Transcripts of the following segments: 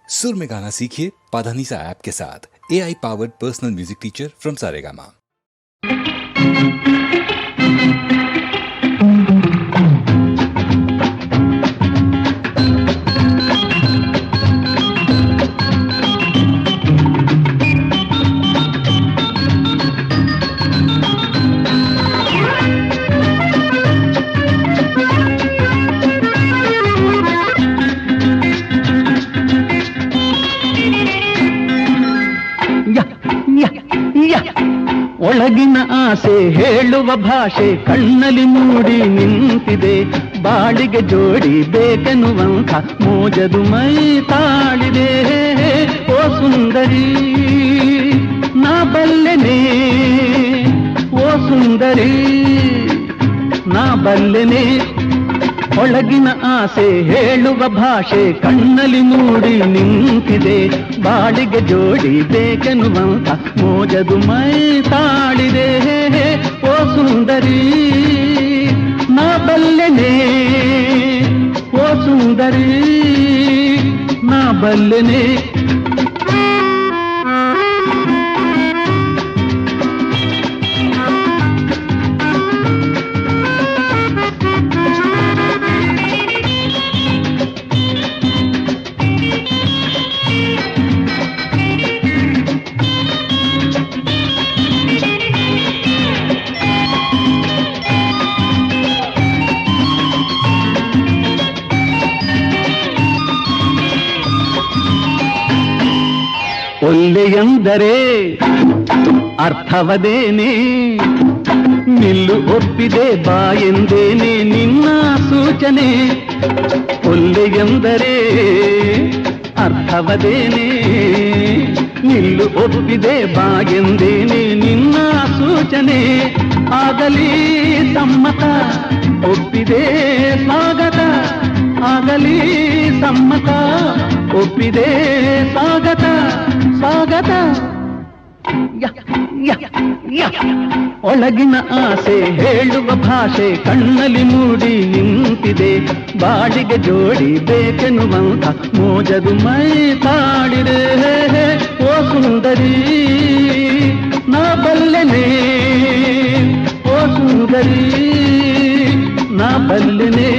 सुर में गाना सीखिए पाधानीसा ऐप के साथ। AI powered personal music teacher from Saregama. ಒಳಗಿನ ಆಸೆ ಹೇಳುವ ಭಾಷೆ ಕಣ್ಣಲ್ಲಿ ಮೂಡಿ ನಿಂತಿದೆ. ಬಾಳಿಗೆ ಜೋಡಿ ಬೇಕೆನ್ನುವಂಥ ಮೋಜದು ಮೈ ತಾಳಿದೆ. ಓ ಸುಂದರಿ ನಾ ಬಲ್ಲೆನೆ, ಓ ಸುಂದರಿ ನಾ ಬಲ್ಲೆನೆ. ಒಳಗಿನ ಆಸೆ ಹೇಳುವ ಭಾಷೆ ಕಣ್ಣಲ್ಲಿ ಮೂಡಿ ನಿಂತಿದೆ. ಬಾಳಿಗೆ ಜೋಡಿ ಬೇಕೆನ್ನುವಂಥ ಮೋಜದು ಮೈ ತಾಳಿದೆ. ಓ ಸುಂದರಿ ನಾ ಬಲ್ಲೆನೆ, ಓ ಸುಂದರಿ ನಾ ಬಲ್ಲೆನೆ. ಒಲ್ಲೆಯೆಂದರೆ ಅರ್ಥವದೇನೆ, ನಿಲ್ಲು ಒಪ್ಪಿದೆ ಬಾ ಎಂದೇನೆ ನಿನ್ನ ಸೂಚನೆ. ಒಲ್ಲೆಯೆಂದರೆ ಅರ್ಥವದೇನೆ, ನಿಲ್ಲು ಒಪ್ಪಿದೆ ಬಾ ಎಂದೇನೆ ನಿನ್ನ ಸೂಚನೆ. ಆಗಲಿ ಸಮ್ಮತ ಒಪ್ಪಿದೆ ಸ್ವಾಗತ, ಆಗಲಿ ಸಮ್ಮತ ಒಪ್ಪಿದೆ ಸ್ವಾಗತ ಸ್ವಾಗತ. ಒಳಗಿನ ಆಸೆ ಹೇಳುವ ಭಾಷೆ ಕಣ್ಣಲ್ಲಿ ಮೂಡಿ ನಿಂತಿದೆ. ಬಾಳಿಗೆ ಜೋಡಿ ಬೇಕೆನ್ನುವಂಥ ಮೋಜದು ಮೈ ತಾಳಿದೆ. ಓ ಸುಂದರಿ ನಾ ಬಲ್ಲೆನೆ, ಓ ಸುಂದರಿ ನಾ ಬಲ್ಲೆನೆ.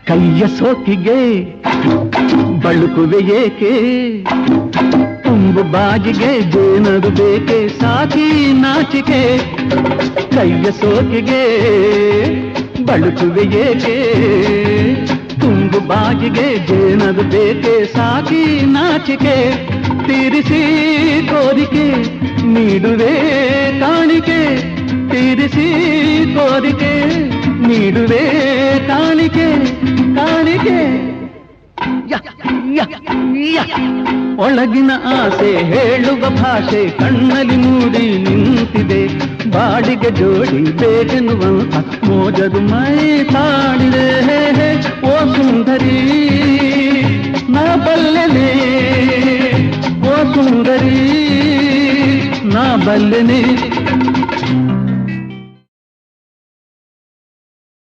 ಕೈಯ ಸೋಕಿಗೆ ಬಳುಕುವೆ ಏಕೆ, ತುಂಬು ಬಾಗಿಗೆ ಜೇನದು ಬೇಕೆ ಸಾಕಿ ನಾಚಿಕೆ. ಕೈಯ ಸೋಕಿಗೆ ಬಳುಕುವೆ ಏಕೆ, ತುಂಬು ಬಾಗಿಗೆ ಜೇನದು ಬೇಕೆ ಸಾಕಿ ನಾಚಿಕೆ. ತೀರಿಸಿ ಕೋರಿಕೆ ನೀಡುವೆ ಕಾಣಿಕೆ, ತೀರಿಸಿ ಕೋರಿಕೆ ನೀಡುವೆ ಕಾಣಿಕೆ ಕಾಣಿಕೆ. ಒಳಗಿನ ಆಸೆ ಹೇಳುವ ಭಾಷೆ ಕಣ್ಣಲ್ಲಿ ಮೂಡಿ ನಿಂತಿದೆ. ಬಾಡಿಗೆ ಜೋಡಿ ಬೇಕೆನ್ನುವಂಥ ಮೋಜದು ಮೈ ತಾಳಿದೆ. ಓ ಸುಂದರಿ ನಾ ಬಲ್ಲೆನೆ, ಓ ಸುಂದರಿ ನಾ ಬಲ್ಲೆನೆ.